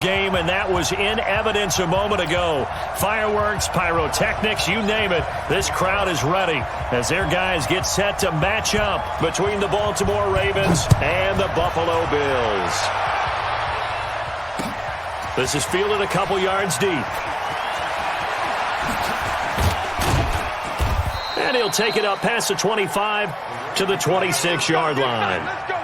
game, and that was in evidence a moment ago. Fireworks, pyrotechnics, you name it. This crowd is ready as their guys get set to match up between the Baltimore Ravens and the Buffalo Bills. This is fielded a couple yards deep. And he'll take it up past the 25 to the 26-yard line.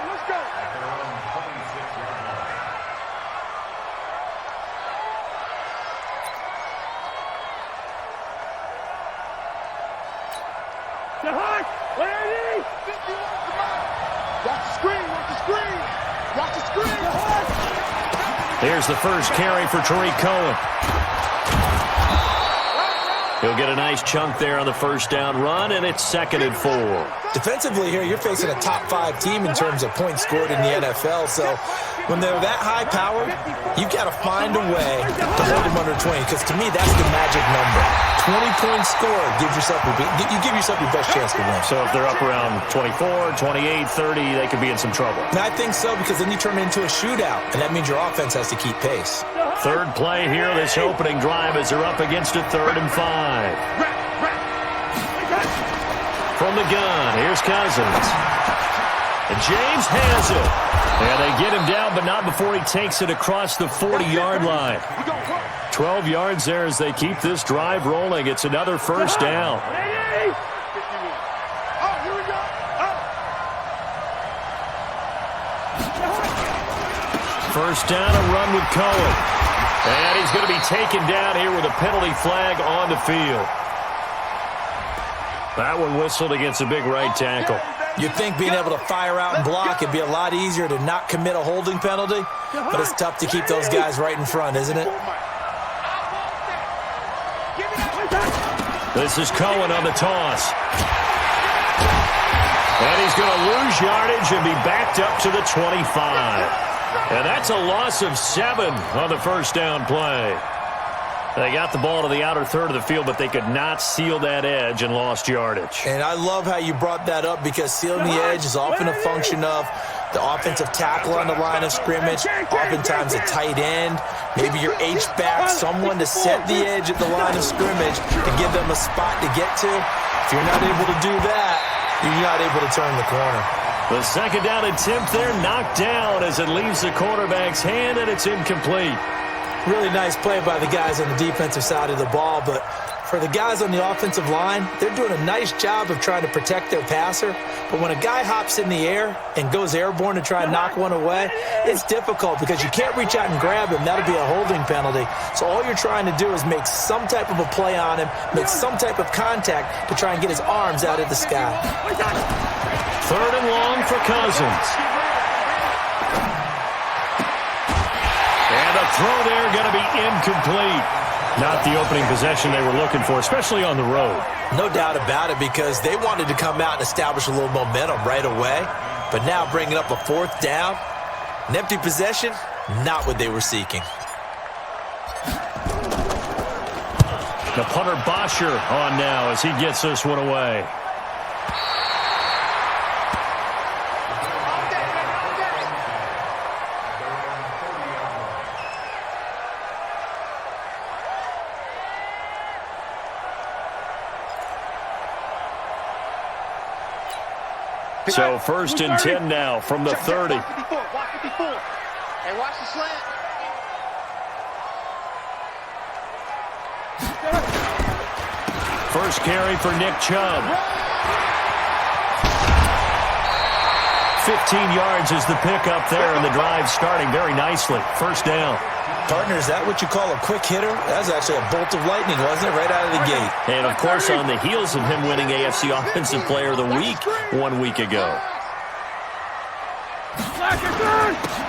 Here's the first carry for Tariq Cohen. He'll get a nice chunk there on the first down run, and it's 2nd and 4. Defensively here, you're facing a top-5 team in terms of points scored in the NFL, so when they're that high-powered, you've got to find a way to hold them under 20, because to me, that's the magic number. 20-point score gives yourself you give yourself your best chance to win. So if they're up around 24, 28, 30, they could be in some trouble. And I think so, because then you turn it into a shootout, and that means your offense has to keep pace. Third play here, this opening drive, as they're up against a 3rd and 5. From the gun, here's Cousins. And James has it. And they get him down, but not before he takes it across the 40-yard line. 12 yards there as they keep this drive rolling. It's another first down. First down, a run with Cohen. And he's going to be taken down here with a penalty flag on the field. That one whistled against a big right tackle. You'd think being able to fire out and block would be a lot easier to not commit a holding penalty, but it's tough to keep those guys right in front, isn't it? This is Cohen on the toss. And he's going to lose yardage and be backed up to the 25. And that's a loss of 7 on the first down play. They got the ball to the outer third of the field, but they could not seal that edge and lost yardage. And I love how you brought that up, because sealing the edge is often a function of the offensive tackle on the line of scrimmage, oftentimes a tight end, maybe your H-back, someone to set the edge at the line of scrimmage to give them a spot to get to. If you're not able to do that, you're not able to turn the corner. The second down attempt there knocked down as it leaves the quarterback's hand, and it's incomplete. Really nice play by the guys on the defensive side of the ball, but for the guys on the offensive line, they're doing a nice job of trying to protect their passer. But when a guy hops in the air and goes airborne to try and knock one away, it's difficult because you can't reach out and grab him. That'll be a holding penalty. So all you're trying to do is make some type of a play on him, make some type of contact to try and get his arms out of the sky. 3rd and long for Cousins. And the throw there going to be incomplete. Not the opening possession they were looking for, especially on the road. No doubt about it, because they wanted to come out and establish a little momentum right away. But now bringing up a 4th down, an empty possession, not what they were seeking. The punter Bosher on now as he gets this one away. So 1st and 10 now from the 30. Watch 54. Hey, watch the slant. First carry for Nick Chubb. 15 yards is the pickup there, and the drive starting very nicely. First down. Partner, is that what you call a quick hitter? That was actually a bolt of lightning, wasn't it? Right out of the gate. And, of course, on the heels of him winning AFC Offensive Player of the Week 1 week ago.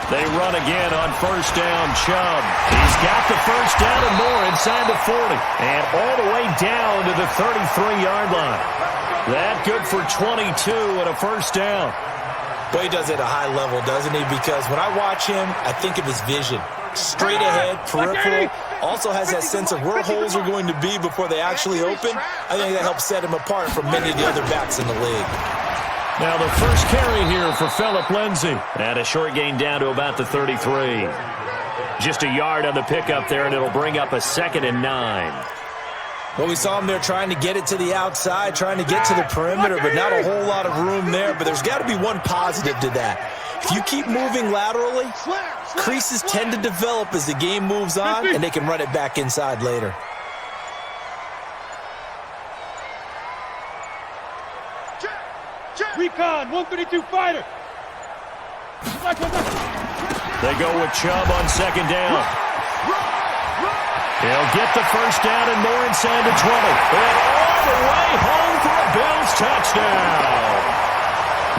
They run again on first down, Chubb. He's got the first down and more inside the 40. And all the way down to the 33-yard line. That good for 22 and a first down. Boy, he does it at a high level, doesn't he? Because when I watch him, I think of his vision. Straight ahead, peripheral, also has that sense of where holes are going to be before they actually open. I think that helps set him apart from many of the other backs in the league. Now the first carry here for Phillip Lindsay. And a short gain down to about the 33. Just a yard on the pickup there, and it'll bring up a 2nd and 9. Well, we saw him there trying to get it to the outside, trying to get to the perimeter, but not a whole lot of room there. But there's got to be one positive to that. If you keep moving laterally, creases tend to develop as the game moves on, and they can run it back inside later. Recon, 132 fighter. They go with Chubb on 2nd down. He'll get the first down and more inside the 20. And all the way home for a Bills touchdown.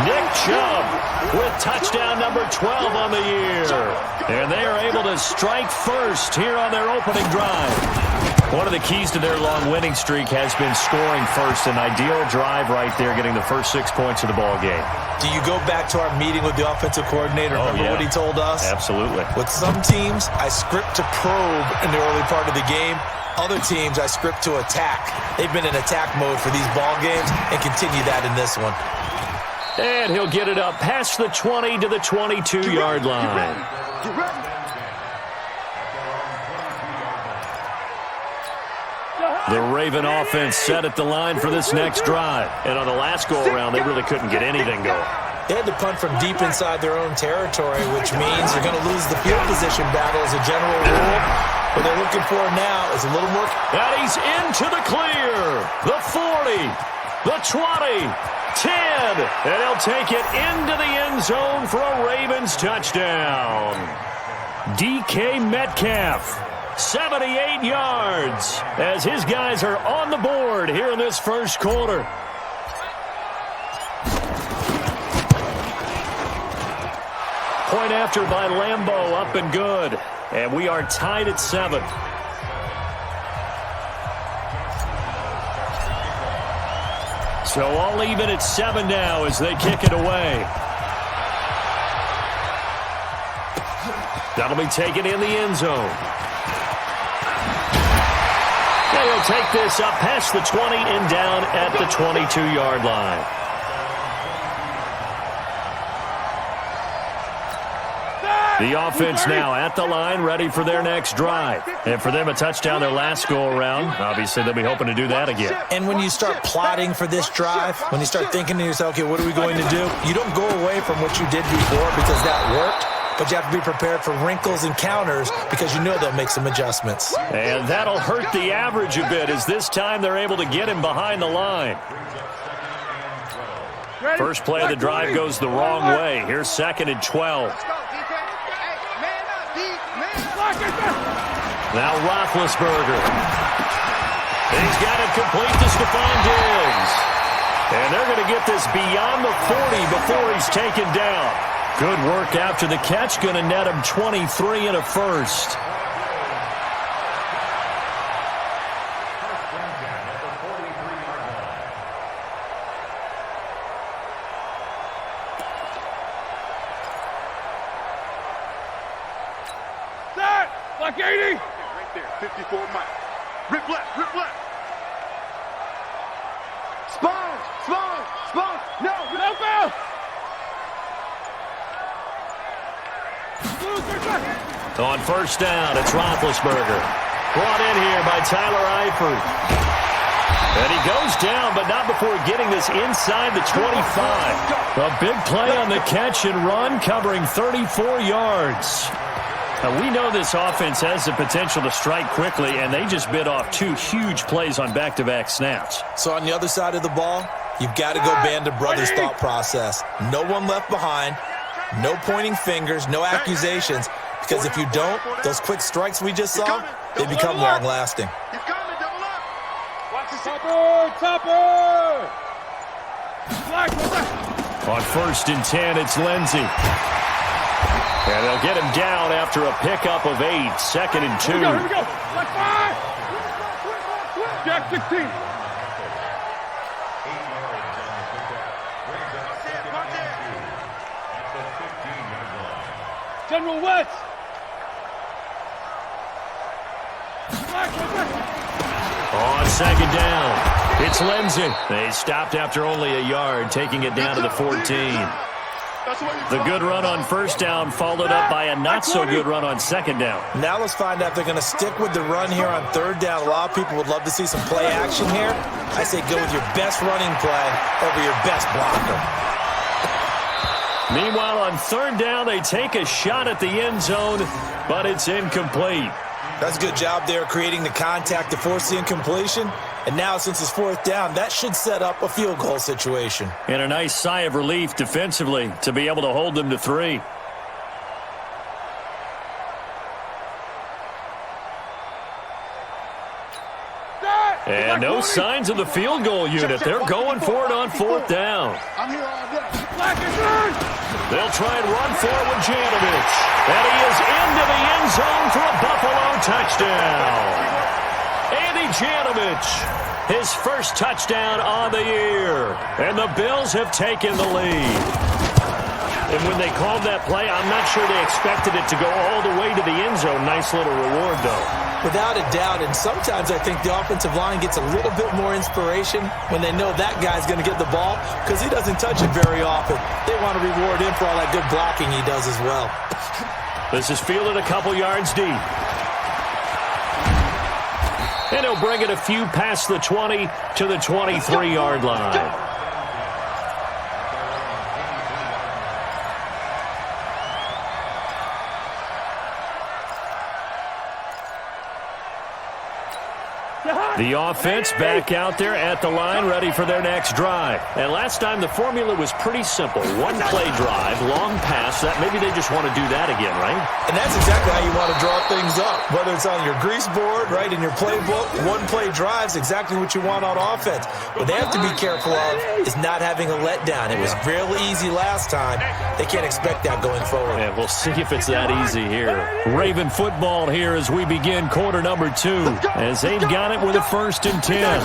Nick Chubb with touchdown number 12 on the year. And they are able to strike first here on their opening drive. One of the keys to their long winning streak has been scoring first. An ideal drive right there, getting the first 6 points of the ball game. Do you go back to our meeting with the offensive coordinator? Remember what he told us? Absolutely. With some teams, I script to probe in the early part of the game. Other teams, I script to attack. They've been in attack mode for these ball games and continue that in this one. And he'll get it up past the 20 to the 22-yard line. The Raven offense set at the line for this next drive. And on the last go-around, they really couldn't get anything going. They had to punt from deep inside their own territory, which means they're going to lose the field position battle as a general rule. What they're looking for now is a little more. And he's into the clear. The 40, the 20, 10. And he'll take it into the end zone for a Ravens touchdown. DK Metcalf. 78 yards as his guys are on the board here in this first quarter. Point after by Lambeau, up and good. And we are tied at 7. So all even at 7 now as they kick it away. That'll be taken in the end zone. They'll take this up past the 20 and down at the 22-yard line. The offense now at the line, ready for their next drive. And for them, a touchdown their last go-around. Obviously, they'll be hoping to do that again. And when you start plotting for this drive, when you start thinking to yourself, okay, what are we going to do? You don't go away from what you did before because that worked. But you have to be prepared for wrinkles and counters because you know they'll make some adjustments. And that'll hurt the average a bit as this time they're able to get him behind the line. First play of the drive goes the wrong way. Here's 2nd and 12. Now Roethlisberger. He's got it complete to Stephon Diggs. And they're going to get this beyond the 40 before he's taken down. Good work after the catch. Going to net him 23 and a first. Set! Like 80! Right there, 54 Mike. Rip left, rip left. Sponge! No, No foul! On first down, it's Roethlisberger. Brought in here by Tyler Eifert. And he goes down, but not before getting this inside the 25. A big play on the catch and run, covering 34 yards. Now, we know this offense has the potential to strike quickly, and they just bit off 2 huge plays on back-to-back snaps. So on the other side of the ball, you've got to go band of brothers thought process. No one left behind, no pointing fingers, no accusations, because if you don't, those quick strikes we just saw, they become long-lasting. He's coming, double up. Watch the Topper! On first and 10, it's Lindsey. And they'll get him down after a pickup of 8, 2nd and 2. Here we go. Like 5. Jack 16. General West. On 2nd down, it's Lindsey. They stopped after only a yard, taking it down to the 14. The good run on first down followed up by a not-so-good run on second down. Now let's find out if they're going to stick with the run here on third down. A lot of people would love to see some play action here. I say go with your best running play over your best blocker. Meanwhile, on third down, they take a shot at the end zone, but it's incomplete. That's a good job there creating the contact to force the incompletion. And now, since it's fourth down, that should set up a field goal situation. And a nice sigh of relief defensively to be able to hold them to 3. And no signs of the field goal unit. They're going for it on fourth down. I'm here all day. They'll try and run forward with Janovich. And he is into the end zone for a Buffalo touchdown. Andy Janovich, his first touchdown on the year. And the Bills have taken the lead. And when they called that play, I'm not sure they expected it to go all the way to the end zone. Nice little reward, though. Without a doubt, and sometimes I think the offensive line gets a little bit more inspiration when they know that guy's going to get the ball because he doesn't touch it very often. They want to reward him for all that good blocking he does as well. This is fielded a couple yards deep. And he'll bring it a few past the 20 to the 23-yard line. The offense back out there at the line, ready for their next drive. And last time, the formula was pretty simple. One-play drive, long pass. That maybe they just want to do that again, right? And that's exactly how you want to draw things up. Whether it's on your grease board, right, in your playbook, one-play drive's exactly what you want on offense. What they have to be careful of is not having a letdown. It was real easy last time. They can't expect that going forward. Yeah, we'll see if it's that easy here. Raven football here as we begin quarter number 2. As they've got it with a 1st and 10.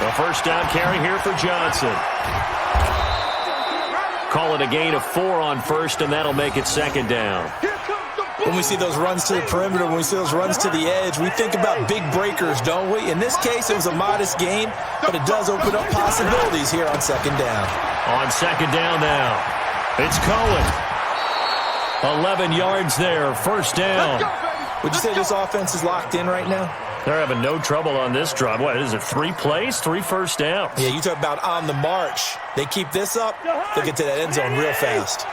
The first down carry here for Johnson. Call it a gain of 4 on first, and that'll make it 2nd down. When we see those runs to the perimeter, when we see those runs to the edge, we think about big breakers, don't we? In this case, it was a modest gain, but it does open up possibilities here on 2nd down. On 2nd down now, it's Cohen. 11 yards there, 1st down. Would you say this offense is locked in right now? They're having no trouble on this drive. What is it, 3 plays, 3 first downs? Yeah, you talk about on the march. They keep this up, they'll get to that end zone real fast.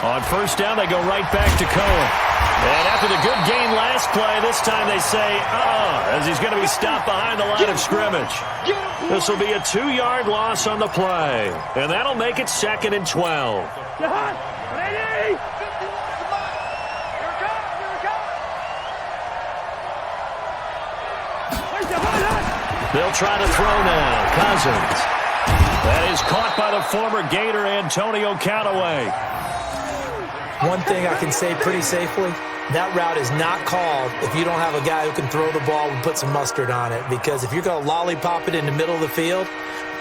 On 1st down, they go right back to Cohen. And after the good gain last play, this time they say, as he's going to be stopped behind the line of scrimmage. This will be a 2-yard loss on the play. And that'll make it 2nd and 12. Ready? They'll try to throw now. Cousins. That is caught by the former Gator, Antonio Callaway. One thing I can say pretty safely, that route is not called if you don't have a guy who can throw the ball and put some mustard on it. Because if you're going to lollipop it in the middle of the field,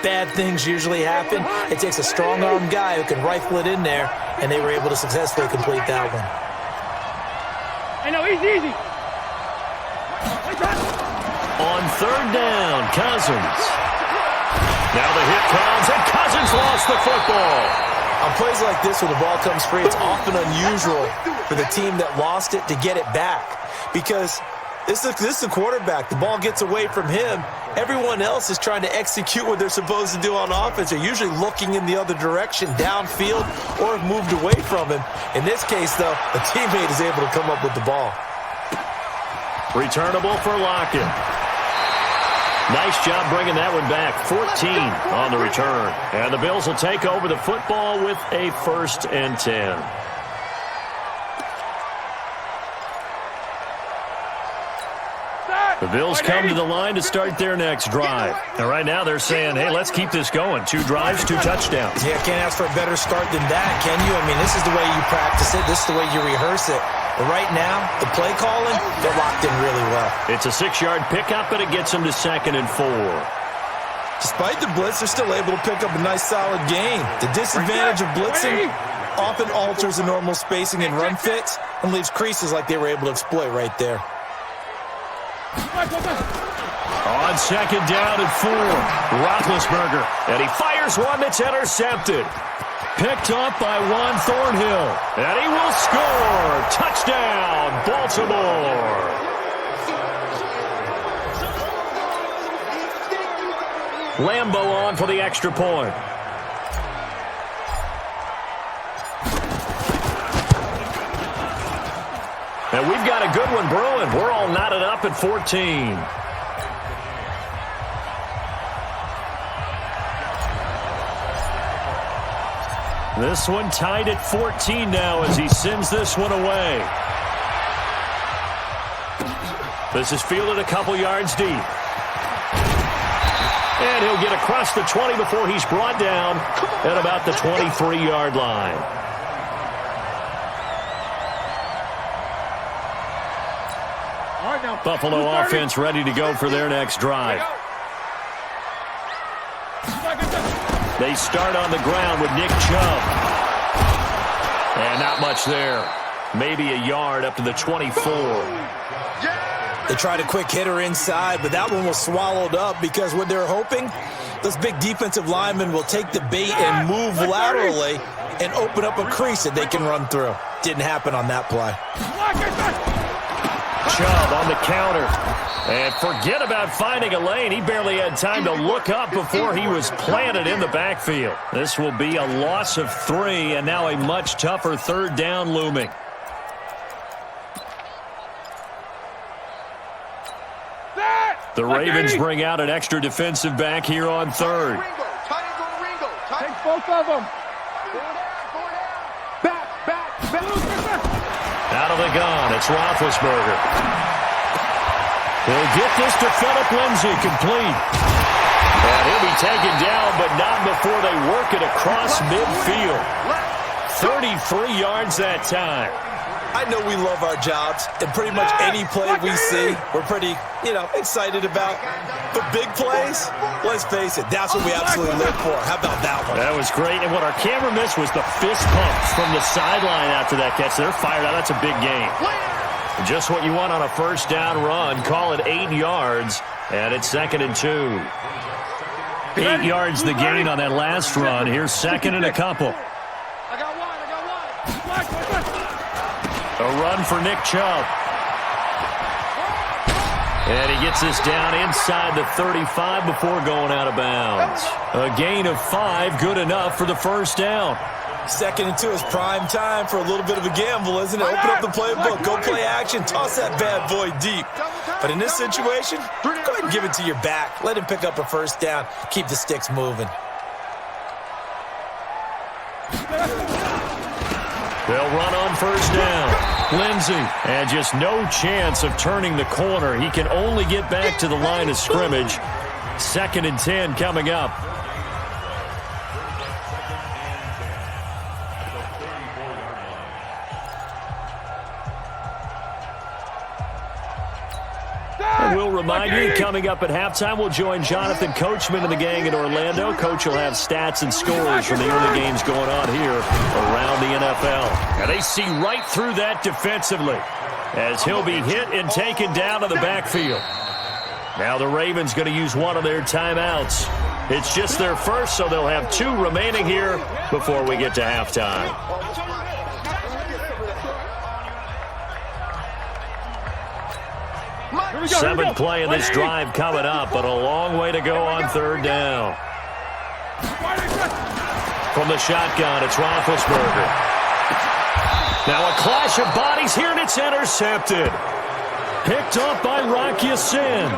bad things usually happen. It takes a strong-armed guy who can rifle it in there, and they were able to successfully complete that one. I know, easy. On 3rd down, Cousins. Now the hit comes, and Cousins lost the football. On plays like this, when the ball comes free, it's often unusual for the team that lost it to get it back. Because this is the quarterback. The ball gets away from him. Everyone else is trying to execute what they're supposed to do on offense. They're usually looking in the other direction, downfield, or have moved away from him. In this case, though, a teammate is able to come up with the ball. Returnable for Lockett. Nice job bringing that one back. 14 on the return. And the Bills will take over the football with a 1st and 10. The Bills come to the line to start their next drive. And right now they're saying, hey, let's keep this going. 2 drives, 2 touchdowns. Yeah, can't ask for a better start than that, can you? I mean, this is the way you practice it. This is the way you rehearse it. But right now, the play calling, they're locked in really well. It's a 6-yard pickup, but it gets them to 2nd and 4. Despite the blitz, they're still able to pick up a nice solid gain. The disadvantage of blitzing often alters the normal spacing and run fits and leaves creases like they were able to exploit right there. On second down and 4, Roethlisberger. And he fires one that's intercepted. Picked up by Juan Thornhill. And he will score. Touchdown, Baltimore. Lambo on for the extra point. And we've got a good one brewing. We're all knotted up at 14. This one tied at 14 now as he sends this one away. This is fielded a couple yards deep. And he'll get across the 20 before he's brought down at about the 23-yard line. Buffalo offense ready to go for their next drive. They start on the ground with Nick Chubb. And not much there. Maybe a yard up to the 24. They tried a quick hitter inside, but that one was swallowed up because what they're hoping, those big defensive linemen will take the bait and move laterally and open up a crease that they can run through. Didn't happen on that play. Chubb on the counter. And forget about finding a lane. He barely had time to look up before he was planted in the backfield. This will be a loss of 3, and now a much tougher third down looming. The Ravens bring out an extra defensive back here on third. Take both of them. Back. Out of the gun, it's Roethlisberger. He'll get this to Phillip Lindsay, complete. And he'll be taken down, but not before they work it across midfield. 33 yards that time. I know we love our jobs, and pretty much any play we see, we're pretty, excited about. But big plays, let's face it, that's what we absolutely live for. How about that one? That was great, and what our camera missed was the fist pumps from the sideline after that catch. They're fired out. That's a big game. Just what you want on a first down run. Call it 8 yards, and it's 2nd and 2. 8 yards the gain on that last run. Here's 2nd and a couple. I got one. A run for Nick Chubb. And he gets this down inside the 35 before going out of bounds. A gain of 5, good enough for the first down. 2nd and 2 is prime time for a little bit of a gamble, isn't it? Open up the playbook, go play action, toss that bad boy deep. But in this situation, go ahead and give it to your back. Let him pick up a first down. Keep the sticks moving. They'll run on first down. Lindsay, and just no chance of turning the corner. He can only get back to the line of scrimmage. 2nd and 10 coming up. And we'll remind you, coming up at halftime, we'll join Jonathan Coachman and the gang in Orlando. Coach will have stats and scores from the early games going on here around the NFL. And they see right through that defensively as he'll be hit and taken down to the backfield. Now the Ravens going to use one of their timeouts. It's just their first, so they'll have 2 remaining here before we get to halftime. Seventh play of this drive coming up, but a long way to go on third down. From the shotgun, it's Roethlisberger. Now a clash of bodies here, and it's intercepted. Picked up by Rock Ya-Sin.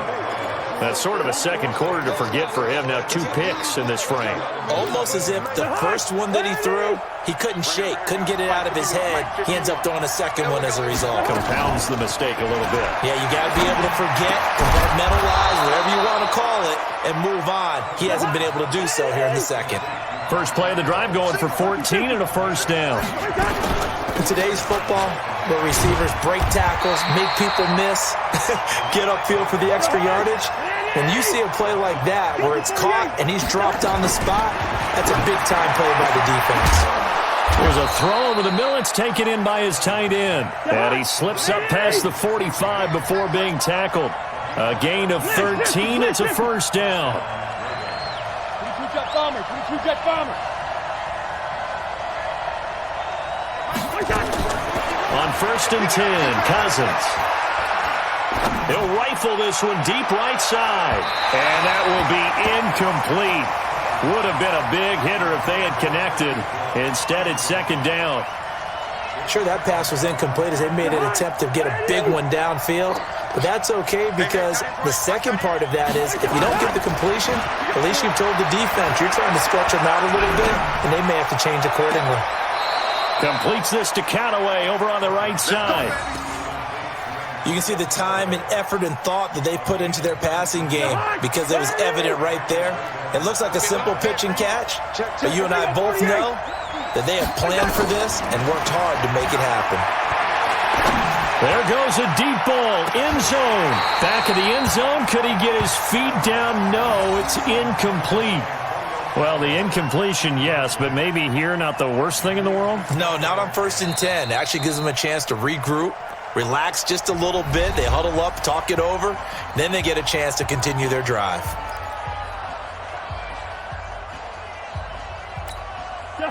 That's sort of a second quarter to forget for him. Now 2 picks in this frame. Almost as if the first one that he threw, he couldn't shake, couldn't get it out of his head. He ends up throwing a second one as a result. Compounds the mistake a little bit. Yeah, you got to be able to forget, compartmentalize, whatever you want to call it, and move on. He hasn't been able to do so here in the second. First play of the drive going for 14 and a first down. In today's football, where receivers break tackles, make people miss, get upfield for the extra yardage, when you see a play like that where it's caught and he's dropped on the spot, that's a big-time play by the defense. There's a throw over the middle. It's taken in by his tight end. And he slips up past the 45 before being tackled. A gain of 13. It's a first down. 22 jet bomber. 22 jet bomber. On 1st and 10, Cousins. He'll rifle this one deep right side. And that will be incomplete. Would have been a big hitter if they had connected. Instead, it's 2nd down. Sure, that pass was incomplete as they made an attempt to get a big one downfield. But that's okay because the second part of that is if you don't get the completion, at least you've told the defense you're trying to stretch them out a little bit, and they may have to change accordingly. Completes this to Cataway over on the right side. You can see the time and effort and thought that they put into their passing game because it was evident right there. It looks like a simple pitch and catch, but you and I both know that they have planned for this and worked hard to make it happen. There goes a deep ball, end zone. Back of the end zone, could he get his feet down? No, it's incomplete. Well, the incompletion, yes, but maybe here not the worst thing in the world? No, not on 1st and 10. It actually gives them a chance to regroup, relax just a little bit. They huddle up, talk it over. Then they get a chance to continue their drive.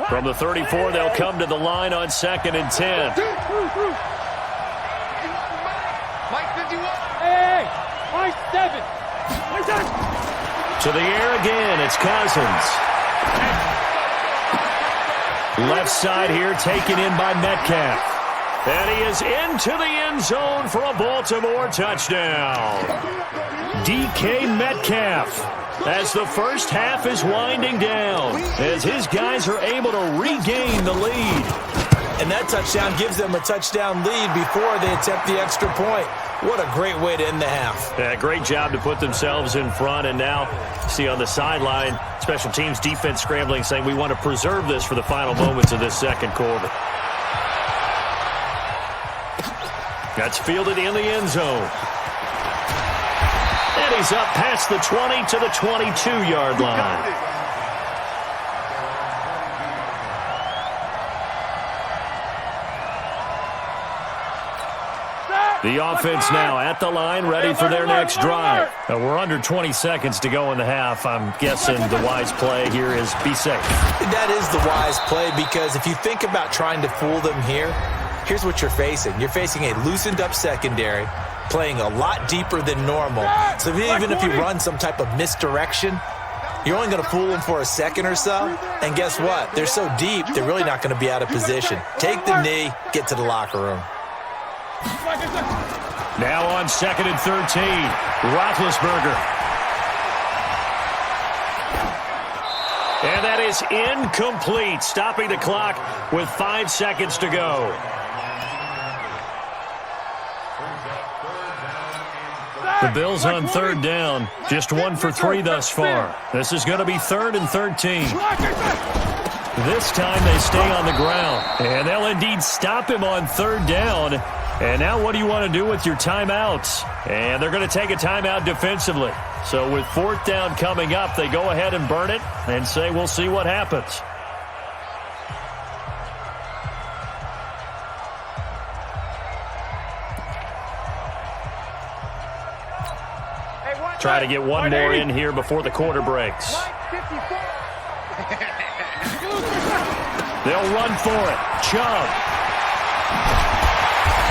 From the 34, they'll come to the line on 2nd and 10. Hey, Mike 7. To the air again, it's Cousins. Left side here, taken in by Metcalf. And he is into the end zone for a Baltimore touchdown. DK Metcalf, as the first half is winding down, as his guys are able to regain the lead. And that touchdown gives them a touchdown lead before they attempt the extra point. What a great way to end the half. Yeah, great job to put themselves in front. And now, see on the sideline, special teams defense scrambling, saying we want to preserve this for the final moments of this second quarter. That's fielded in the end zone. And he's up past the 20 to the 22-yard line. The offense now at the line, ready for their next drive. We're under 20 seconds to go in the half. I'm guessing the wise play here is be safe. That is the wise play because if you think about trying to fool them here, here's what you're facing. You're facing a loosened-up secondary, playing a lot deeper than normal. So even if you run some type of misdirection, you're only going to fool them for a second or so. And guess what? They're so deep, they're really not going to be out of position. Take the knee, get to the locker room. Now on 2nd and 13, Roethlisberger. And that is incomplete, stopping the clock with 5 seconds to go. The Bills on 3rd down, just 1 for 3 thus far. This is going to be 3rd and 13. This time they stay on the ground, and they'll indeed stop him on 3rd down. And now what do you want to do with your timeouts? And they're going to take a timeout defensively. So with 4th down coming up, they go ahead and burn it and say we'll see what happens. Try to get one more in here before the quarter breaks. They'll run for it. Chubb.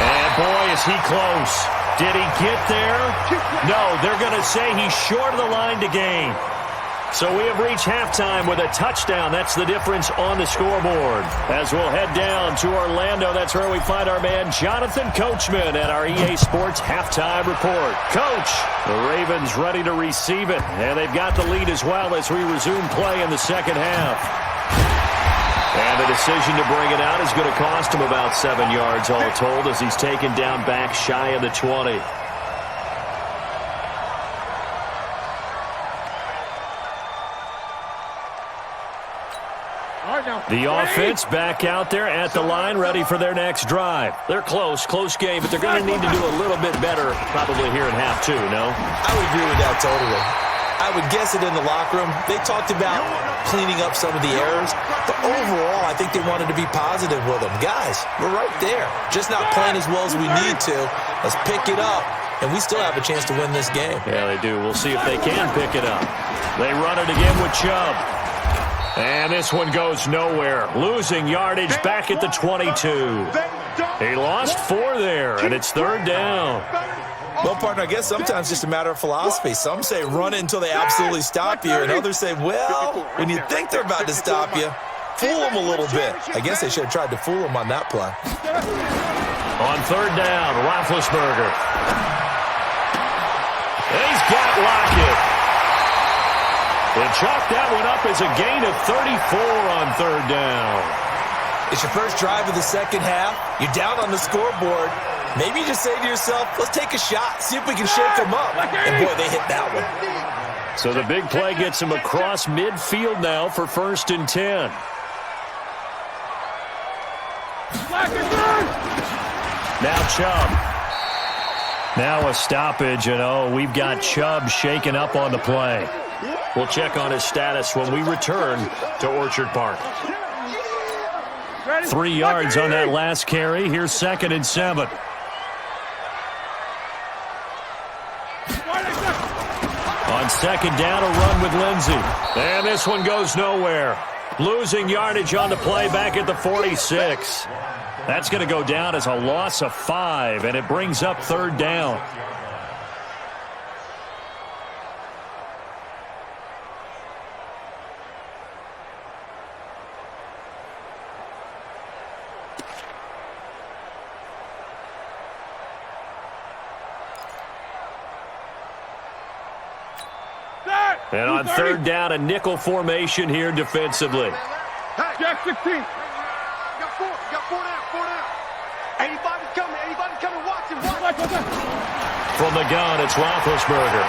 And boy, is he close. Did he get there? No, they're going to say he's short of the line to gain. So we have reached halftime with a touchdown. That's the difference on the scoreboard. As we'll head down to Orlando, that's where we find our man Jonathan Coachman at our EA Sports Halftime Report. Coach, the Ravens ready to receive it, and they've got the lead as well as we resume play in the second half. And the decision to bring it out is going to cost him about 7 yards all told as he's taken down back shy of the 20. The offense back out there at the line, ready for their next drive. They're close game, but they're going to need to do a little bit better probably here in half two, no? I would agree with that totally. I would guess it in the locker room. They talked about cleaning up some of the errors, but overall, I think they wanted to be positive with them. Guys, we're right there. Just not playing as well as we need to. Let's pick it up and we still have a chance to win this game. Yeah, they do. We'll see if they can pick it up. They run it again with Chubb. And this one goes nowhere. Losing yardage back at the 22. He lost 4 there, and it's third down. Well, partner, I guess sometimes it's just a matter of philosophy. Some say run it until they absolutely stop you, and others say, well, when you think they're about to stop you, fool them a little bit. I guess they should have tried to fool them on that play. On third down, Roethlisberger. He's got Lockett. They chalk that one up as a gain of 34 on third down. It's your first drive of the second half. You're down on the scoreboard. Maybe you just say to yourself, let's take a shot, see if we can shake them up. And, boy, they hit that one. So the big play gets him across midfield now for 1st and 10. Now Chubb. Now a stoppage, and we've got Chubb shaken up on the play. We'll check on his status when we return to Orchard Park. 3 yards on that last carry. Here's 2nd and 7. On 2nd down, a run with Lindsey. And this one goes nowhere. Losing yardage on the play back at the 46. That's going to go down as a loss of 5, and it brings up third down. And on third down, a nickel formation here defensively. Jack 16. Got 4 down, 4 down. 85 is coming, watch him. From the gun, it's Roethlisberger.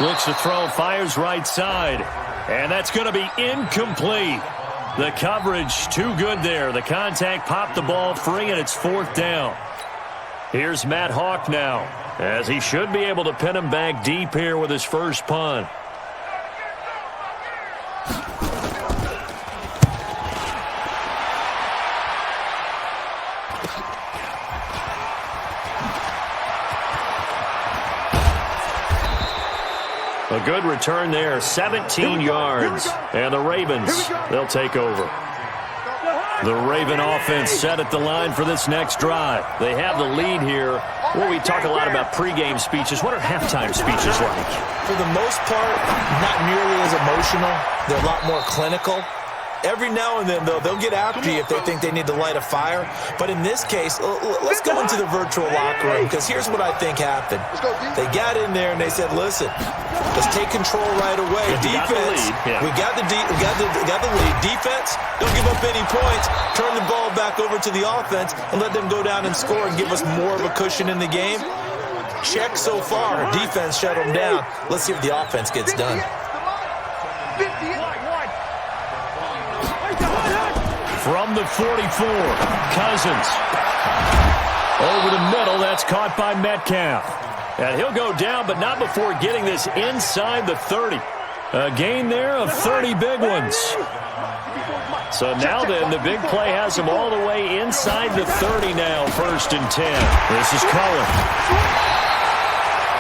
Looks to throw, fires right side. And that's going to be incomplete. The coverage too good there. The contact popped the ball free, and it's 4th down. Here's Matt Hawk now, as he should be able to pin him back deep here with his first punt. A good return there, 17 yards. And the Ravens, they'll take over. The Raven offense set at the line for this next drive. They have the lead here. Well, we talk a lot about pregame speeches. What are halftime speeches like? For the most part, not nearly as emotional. They're a lot more clinical. Every now and then, though, they'll get after you if they think they need to light a fire. But in this case, let's go into the virtual locker room, because here's what I think happened. They got in there and they said, listen, let's take control right away. Defense, we got the lead. Defense, don't give up any points. Turn the ball back over to the offense and let them go down and score and give us more of a cushion in the game. Check so far. Defense shut them down. Let's see if the offense gets done. From the 44, Cousins. Over the middle, that's caught by Metcalf. And he'll go down, but not before getting this inside the 30. A gain there of 30 big ones. So now then, the big play has him all the way inside the 30 now, 1st and 10. This is Cullen.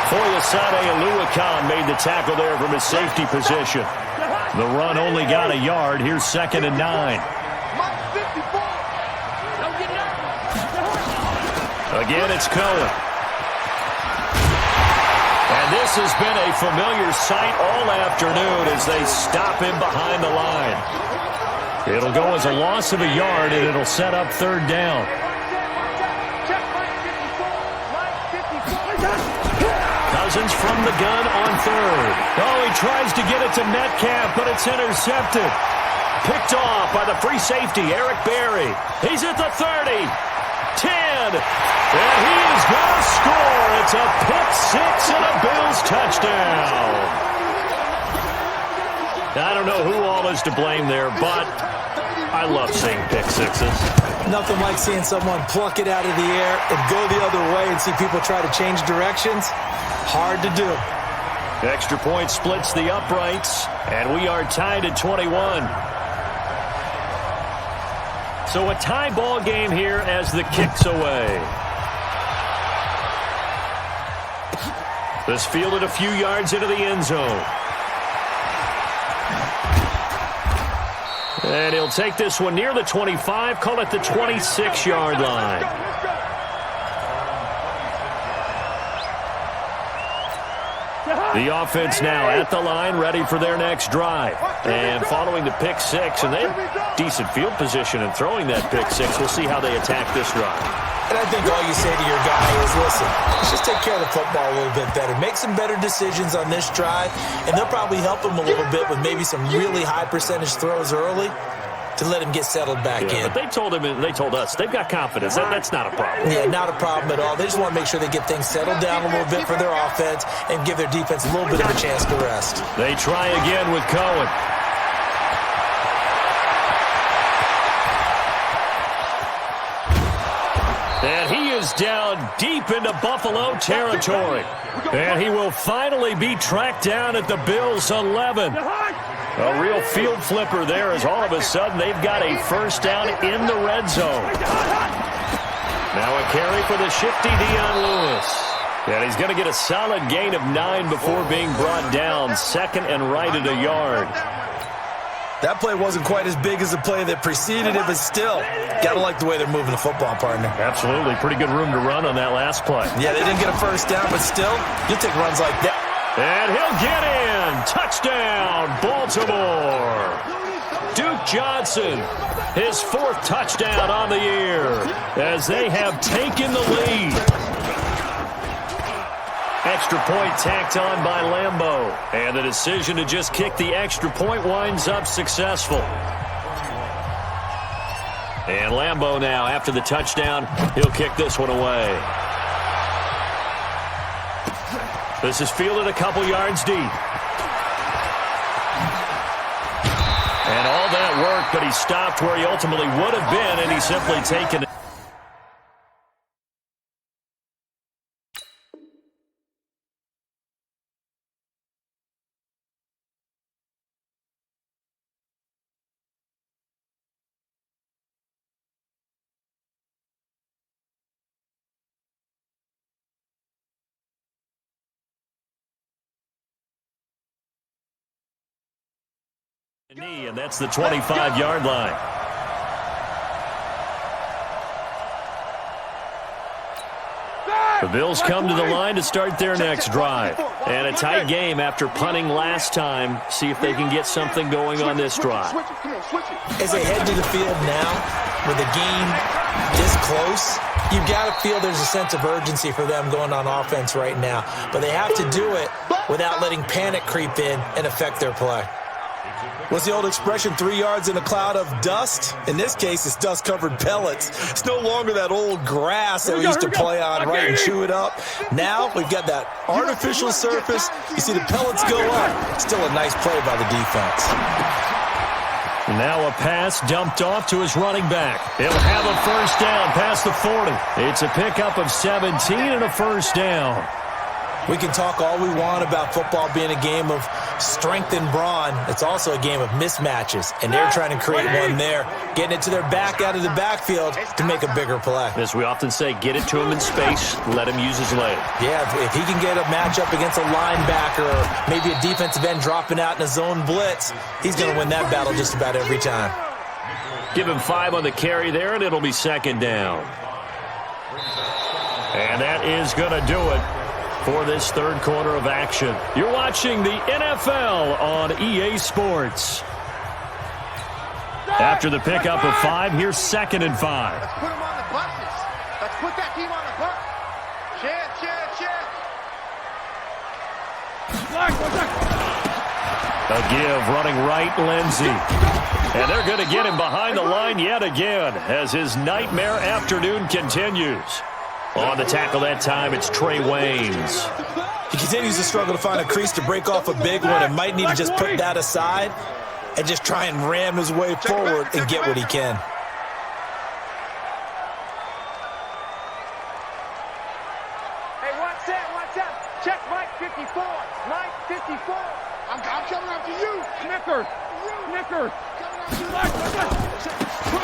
Foyesade Aluakan made the tackle there from his safety position. The run only got a yard. Here's 2nd and 9. Again, it's Cohen. And this has been a familiar sight all afternoon as they stop him behind the line. It'll go as a loss of a yard, and it'll set up third down. Cousins from the gun on third. Oh, he tries to get it to Metcalf, but it's intercepted. Picked off by the free safety, Eric Berry. He's at the 30. 10, and he is going to score. It's a pick six and a Bills touchdown. I don't know who all is to blame there, but I love seeing pick sixes. Nothing like seeing someone pluck it out of the air and go the other way and see people try to change directions. Hard to do. Extra point splits the uprights, and we are tied at 21. So a tie ball game here as the kick's away. This fielded a few yards into the end zone. And he'll take this one near the 25, call it the 26-yard line. The offense now at the line, ready for their next drive. And following the pick six, and they have decent field position in throwing that pick six. We'll see how they attack this drive. And I think all you say to your guy is, listen, let's just take care of the football a little bit better. Make some better decisions on this drive, and they'll probably help him a little bit with maybe some really high percentage throws early to let him get settled back in. But they told him, and they told us, they've got confidence. That's not a problem. Yeah, not a problem at all. They just want to make sure they get things settled down a little bit for their offense and give their defense a little bit of a chance to rest. They try again with Cohen. And he is down deep into Buffalo territory. And he will finally be tracked down at the Bills' 11. A real field flipper there, as all of a sudden they've got a first down in the red zone. Now a carry for the shifty Dion Lewis. And he's going to get a solid gain of 9 before being brought down. Second and right at a yard. That play wasn't quite as big as the play that preceded it, but still, got to like the way they're moving the football, partner. Absolutely. Pretty good room to run on that last play. Yeah, they didn't get a first down, but still, you'll take runs like that. And he'll get in. Touchdown, Baltimore. Duke Johnson, his 4th touchdown on the year as they have taken the lead. Extra point tacked on by Lambeau. And the decision to just kick the extra point winds up successful. And Lambeau now, after the touchdown, he'll kick this one away. This is fielded a couple yards deep. And all that work, but he stopped where he ultimately would have been, and he's simply taken it. And that's the 25-yard line. The Bills come to the line to start their next drive. And a tight game after punting last time. See if they can get something going on this drive. As they head to the field now, with the game this close, you've got to feel there's a sense of urgency for them going on offense right now. But they have to do it without letting panic creep in and affect their play. What's the old expression, 3 yards in a cloud of dust? In this case, it's dust-covered pellets. It's no longer that old grass that we used to play on, right, and chew it up. Now we've got that artificial surface. You see the pellets go up. Still a nice play by the defense. Now a pass dumped off to his running back. He'll have a first down past the 40. It's a pickup of 17 and a first down. We can talk all we want about football being a game of strength and brawn. It's also a game of mismatches, and they're trying to create one there, getting it to their back out of the backfield to make a bigger play. As we often say, get it to him in space, let him use his leg. Yeah, if he can get a matchup against a linebacker or maybe a defensive end dropping out in a zone blitz, he's going to win that battle just about every time. Give him 5 on the carry there, and it'll be second down. And that is going to do it for this third quarter of action. You're watching the NFL on EA Sports. After the pickup of 5, here's second and 5. Let's put him on the buses. Let's put that team on the bus. A give running right, Lindsey. And they're going to get him behind the line yet again as his nightmare afternoon continues. On the tackle that time, it's Trey Waynes. He continues to struggle to find a crease to break off a big one and might need to just put that aside and just try and ram his way forward and get what he can. Hey, watch that. Check Mike 54. Mike 54. I'm coming after you. Snickers.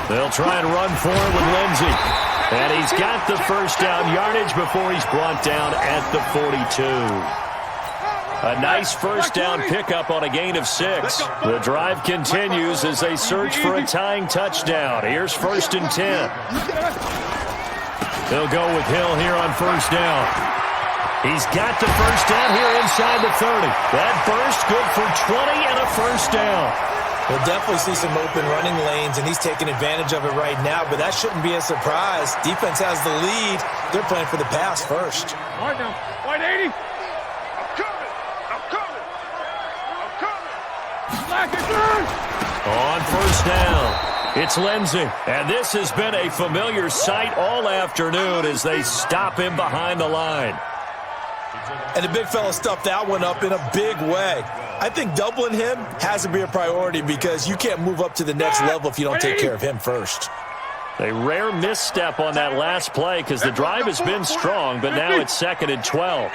They'll try and run for it with Lindsey. And he's got the first down yardage before he's brought down at the 42. A nice first down pickup on a gain of 6. The drive continues as they search for a tying touchdown. Here's 1st and 10. They'll go with Hill here on first down. He's got the first down here inside the 30. That burst good for 20 and a first down. We'll definitely see some open running lanes, and he's taking advantage of it right now, but that shouldn't be a surprise. Defense has the lead. They're playing for the pass first. Right now. White 80. I'm coming. I'm coming. I'm coming. Black and turn. On first down, it's Lindsey. And this has been a familiar sight all afternoon as they stop him behind the line. And the big fella stuffed that one up in a big way. I think doubling him has to be a priority because you can't move up to the next level if you don't take care of him first. A rare misstep on that last play because the drive has been strong, but now it's 2nd and 12.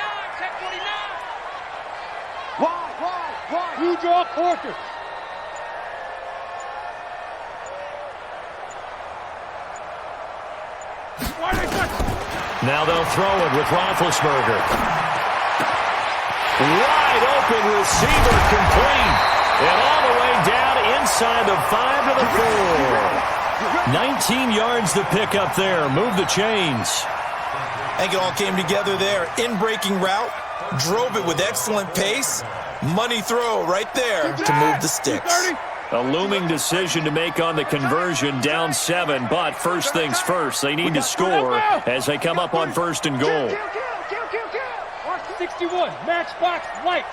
Why? You draw quarter. Now they'll throw it with Roethlisberger. Wide open receiver complete. And all the way down inside the 5 to the 4. 19 yards to pick up there. Move the chains. I think it all came together there. In-breaking route. Drove it with excellent pace. Money throw right there to move the sticks. A looming decision to make on the conversion, down 7. But first things first, they need to score as they come up on 1st and goal. 61, matchbox, white.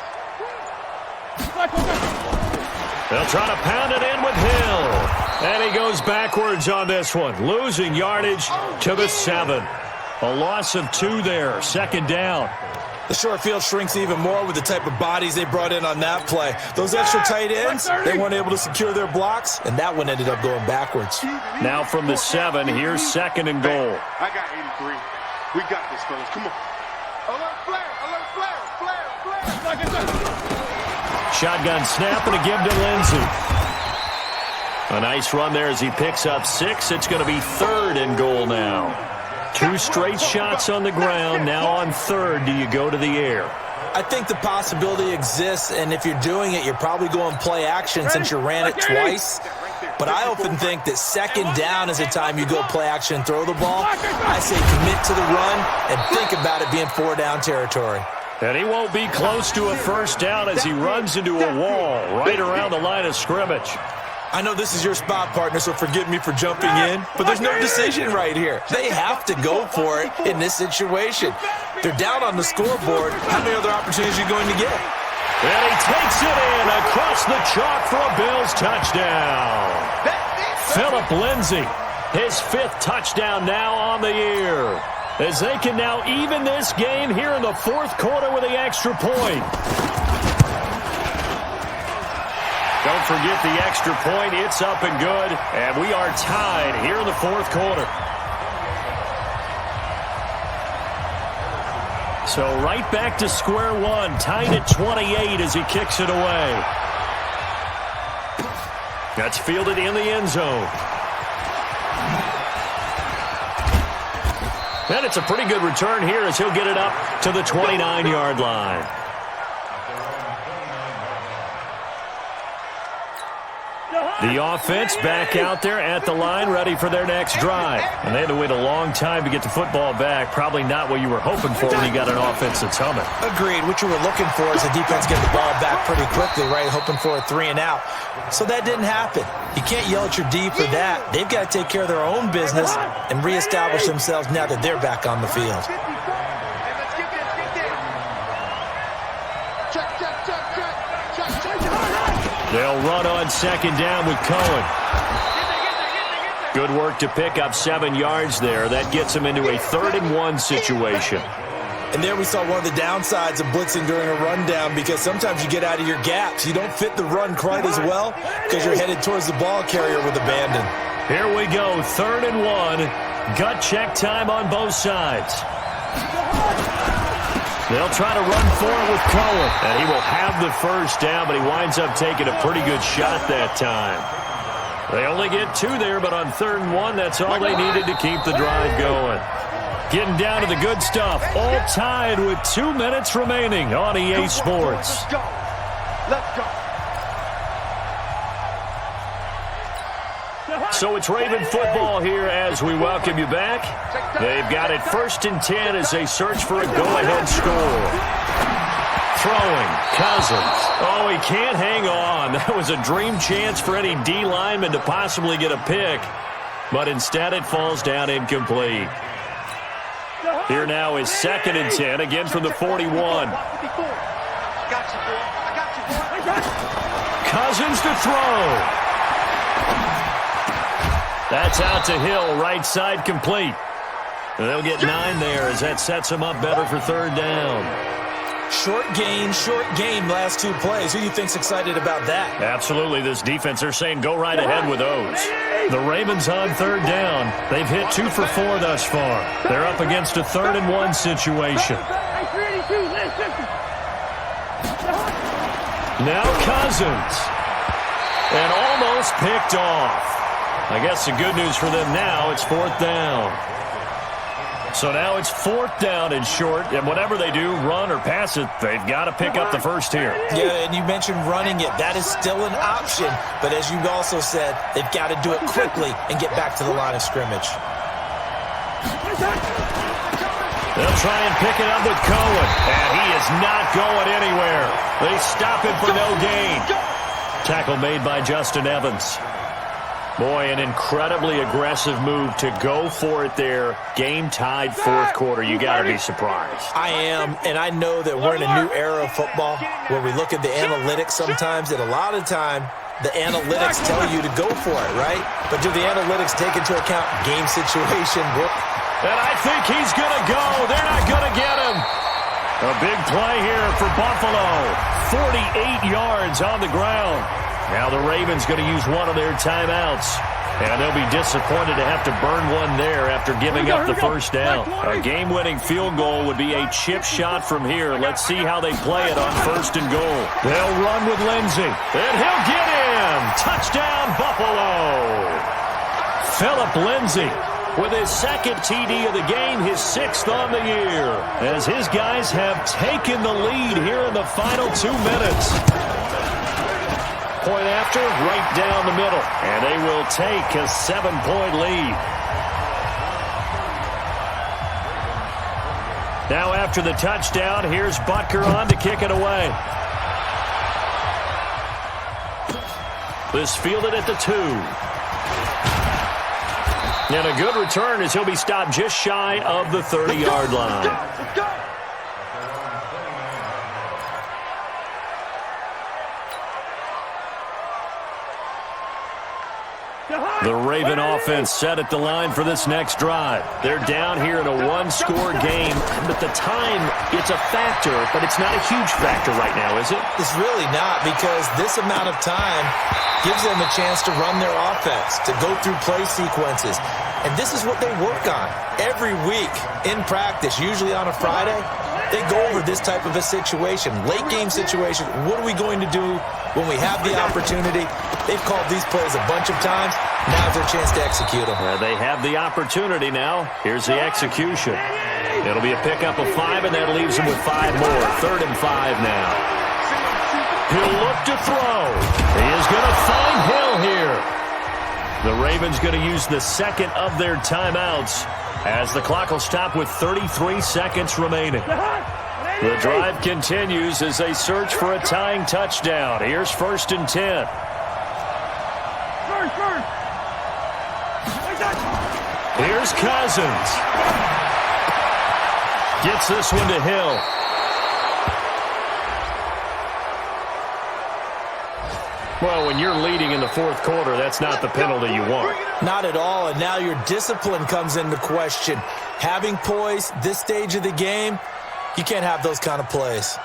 They'll try to pound it in with Hill. And he goes backwards on this one, losing yardage to the 7. A loss of 2 there, 2nd down. The short field shrinks even more with the type of bodies they brought in on that play. Those extra tight ends, they weren't able to secure their blocks, and that one ended up going backwards. Now from the 7, here's 2nd and goal. I got 83. We got this, fellas. Come on. Alert flare. Shotgun snap and a give to Lindsey. A nice run there as he picks up 6. It's going to be 3rd and goal now. 2 straight shots on the ground. Now on 3rd, do you go to the air? I think the possibility exists, and if you're doing it, you're probably going play action since you ran it twice. But I often think that 2nd down is the time you go play action and throw the ball. I say commit to the run and think about it being 4-down territory. And he won't be close to a first down as he runs into a wall right around the line of scrimmage. I know this is your spot, partner, so forgive me for jumping in, but there's no decision right here. They have to go for it in this situation. They're down on the scoreboard. How many other opportunities are you going to get? And he takes it in across the chalk for a Bills touchdown. Phillip Lindsay, his 5th touchdown now on the year, as they can now even this game here in the 4th quarter with the extra point. Don't forget the extra point. It's up and good, and we are tied here in the 4th quarter. So right back to square one, tied at 28 as he kicks it away. That's fielded in the end zone. And it's a pretty good return here as he'll get it up to the 29-yard line. The offense back out there at the line, ready for their next drive. And they had to wait a long time to get the football back. Probably not what you were hoping for when you got an offense that's humming. Agreed. What you were looking for is the defense get the ball back pretty quickly, right? Hoping for a 3 and out. So that didn't happen. You can't yell at your D for that. They've got to take care of their own business and reestablish themselves now that they're back on the field. They'll run on 2nd down with Cohen. Good work to pick up 7 yards there. That gets him into a 3rd and 1 situation. And there we saw one of the downsides of blitzing during a rundown because sometimes you get out of your gaps. You don't fit the run quite as well because you're headed towards the ball carrier with abandon. Here we go, 3rd and 1. Gut check time on both sides. They'll try to run for it with Cohen. And he will have the first down, but he winds up taking a pretty good shot that time. They only get 2 there, but on 3rd and 1, that's all they needed to keep the drive going. Getting down to the good stuff. All tied with 2 minutes remaining on EA Sports. Let's go. Let's go. So it's Raven football here as we welcome you back. They've got it 1st and 10 as they search for a go-ahead score. Throwing, Cousins. Oh, he can't hang on. That was a dream chance for any D lineman to possibly get a pick. But instead it falls down incomplete. Here now is 2nd and 10, again from the 41. Cousins to throw. That's out to Hill, right side complete. They'll get 9 there as that sets them up better for 3rd down. Short game, last 2 plays. Who do you think's excited about that? Absolutely, this defense, they're saying go right ahead with those. The Ravens on 3rd down. They've hit 2 for 4 thus far. They're up against a 3rd and 1 situation. Now Cousins. And almost picked off. I guess the good news for them now, it's 4th down. So now it's 4th down and short, and whatever they do, run or pass it, they've got to pick up the first here. Yeah, and you mentioned running it. That is still an option, but as you also said, they've got to do it quickly and get back to the line of scrimmage. They'll try and pick it up with Cohen, and he is not going anywhere. They stop him for no gain. Tackle made by Justin Evans. Boy, an incredibly aggressive move to go for it there. Game tied 4th quarter. You got to be surprised. I am, and I know that we're in a new era of football where we look at the analytics sometimes, and a lot of time the analytics tell you to go for it, right? But do the analytics take into account game situation? And I think he's going to go. They're not going to get him. A big play here for Buffalo. 48 yards on the ground. Now the Ravens going to use one of their timeouts. And they'll be disappointed to have to burn one there after giving up the first down. A game-winning field goal would be a chip shot from here. Let's see how they play it on 1st and goal. They'll run with Lindsey. And he'll get in. Touchdown, Buffalo. Philip Lindsey with his 2nd TD of the game, his 6th on the year. As his guys have taken the lead here in the final 2 minutes. Point after, right down the middle. And they will take a 7-point lead. Now after the touchdown, here's Butker on to kick it away. This fielded at the 2. And a good return as he'll be stopped just shy of the 30-yard line. The Raven offense set at the line for this next drive. They're down here in a 1-score game, but the time, it's a factor, but it's not a huge factor right now, is it? It's really not, because this amount of time gives them a chance to run their offense, to go through play sequences. And this is what they work on every week in practice, usually on a Friday. They go over this type of a situation, late game situation. What are we going to do when we have the opportunity? They've called these plays a bunch of times. Now's their chance to execute them. They have the opportunity now. Here's the execution. It'll be a pickup of 5, and that leaves them with 5 more. 3rd and 5 now. He'll look to throw. He is going to find Hill here. The Ravens going to use the 2nd of their timeouts as the clock will stop with 33 seconds remaining. The drive continues as they search for a tying touchdown. Here's 1st and 10. Here's Cousins. Gets this one to Hill. Well, when you're leading in the 4th quarter, that's not the penalty you want. Not at all, and now your discipline comes into question. Having poise this stage of the game, you can't have those kind of plays.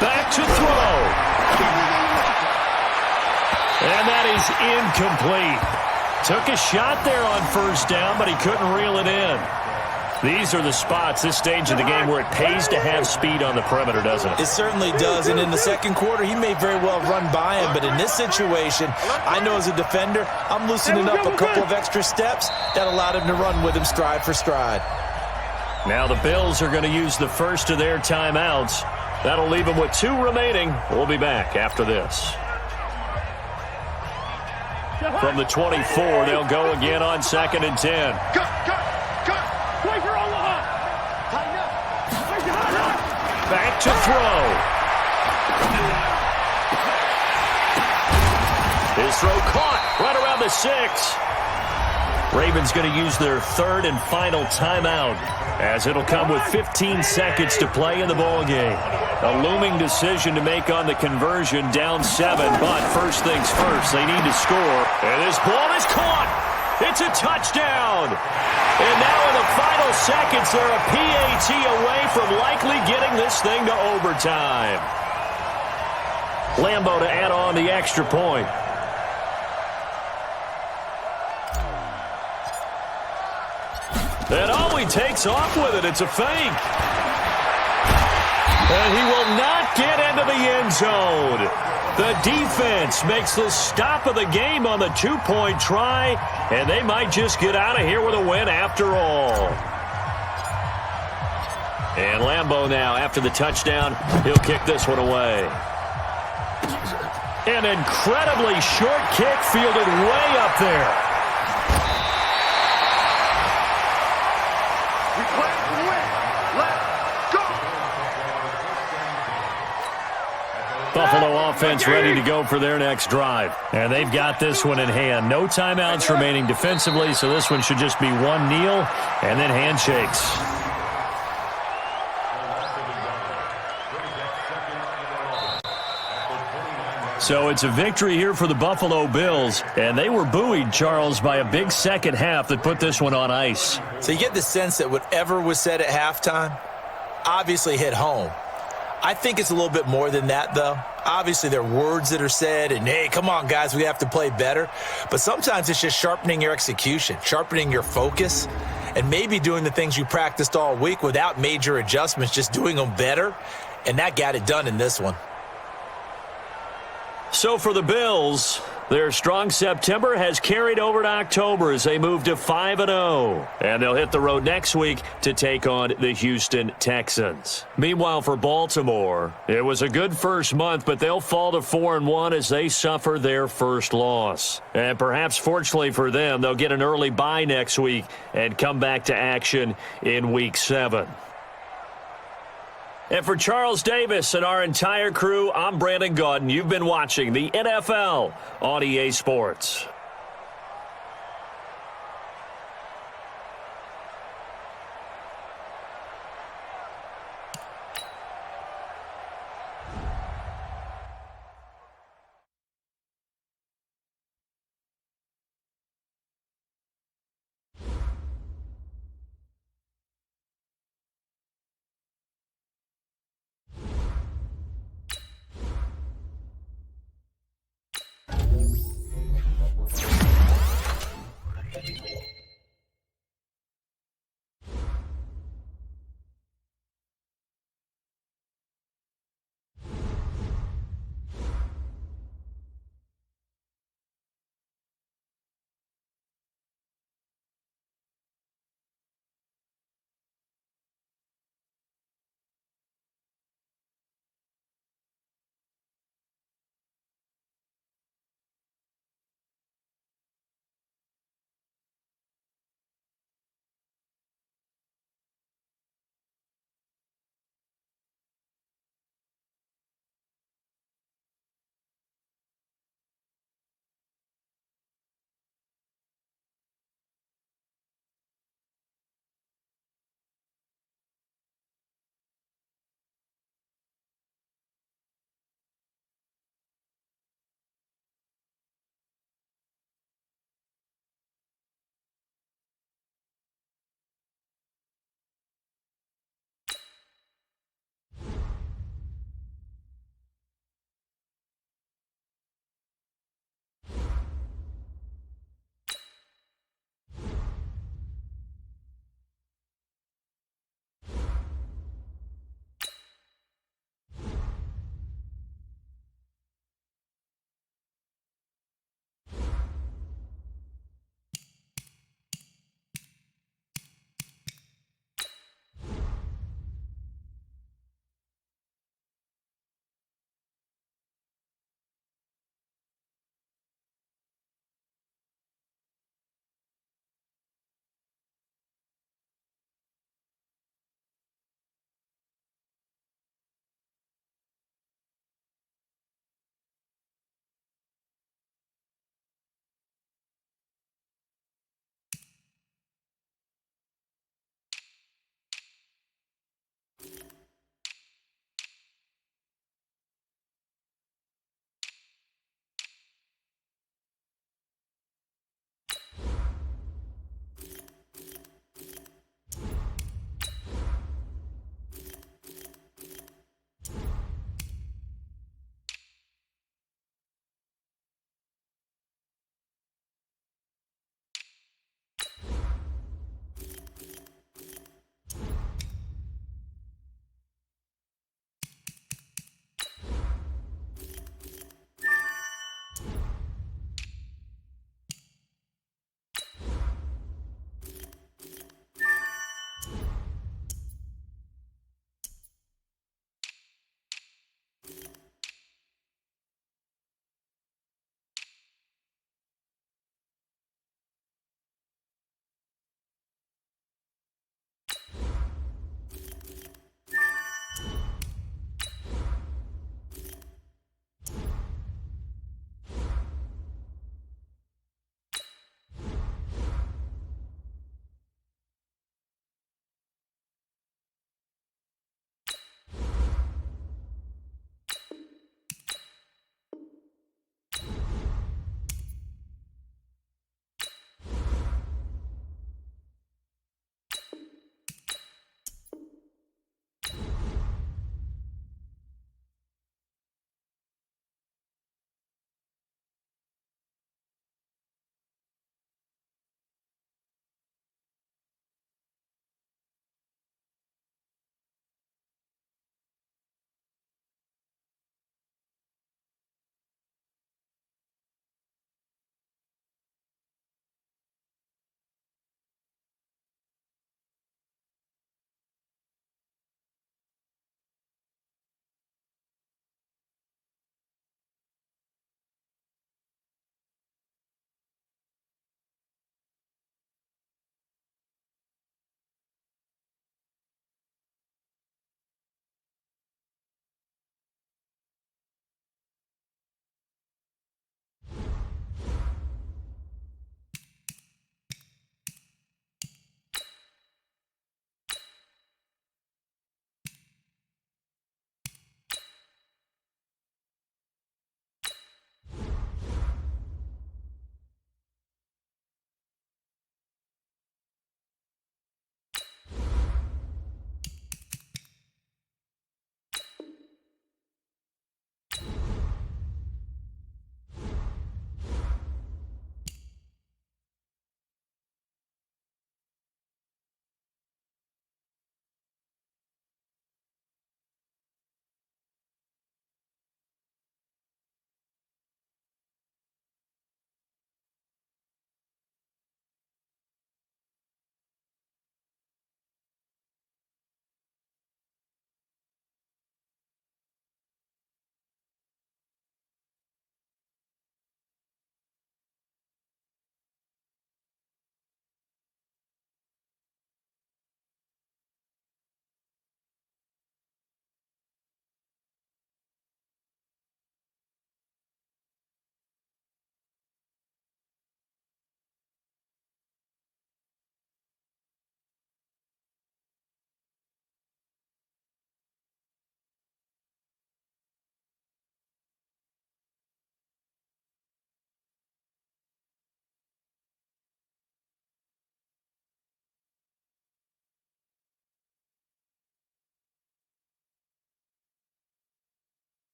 Back to throw. And that is incomplete. Took a shot there on 1st down, but he couldn't reel it in. These are the spots, this stage of the game, where it pays to have speed on the perimeter, doesn't it? It certainly does, and in the second quarter, he may very well run by him, but in this situation, I know as a defender, I'm loosening up a couple of extra steps that allowed him to run with him stride for stride. Now the Bills are going to use the first of their timeouts. That'll leave them with 2 remaining. We'll be back after this. From the 24, they'll go again on 2nd and 10. Cut. Play for Omaha. Tighten up. Back to throw. His throw caught right around the 6. Ravens going to use their 3rd and final timeout, as it'll come with 15 seconds to play in the ballgame. A looming decision to make on the conversion, down 7, but first things first, they need to score. And this ball is caught. It's a touchdown. And now in the final seconds, they're a PAT away from likely getting this thing to overtime. Lambeau to add on the extra point. And he takes off with it. It's a fake. And he will not get into the end zone. The defense makes the stop of the game on the 2-point try, and they might just get out of here with a win after all. And Lambeau now, after the touchdown, he'll kick this one away. An incredibly short kick fielded way up there. We play to win. Let's go. Buffalo offense ready to go for their next drive. And they've got this one in hand. No timeouts remaining defensively, so this one should just be one kneel and then handshakes. So it's a victory here for the Buffalo Bills, and they were buoyed, Charles, by a big second half that put this one on ice. So you get the sense that whatever was said at halftime obviously hit home. I think it's a little bit more than that, though. Obviously, there are words that are said, and, hey, come on, guys, we have to play better. But sometimes it's just sharpening your execution, sharpening your focus, and maybe doing the things you practiced all week without major adjustments, just doing them better. And that got it done in this one. So for the Bills, their strong September has carried over to October as they move to 5-0. And they'll hit the road next week to take on the Houston Texans. Meanwhile, for Baltimore, it was a good first month, but they'll fall to 4-1 as they suffer their first loss. And perhaps fortunately for them, they'll get an early bye next week and come back to action in Week 7. And for Charles Davis and our entire crew, I'm Brandon Gaudin. You've been watching the NFL on EA Sports.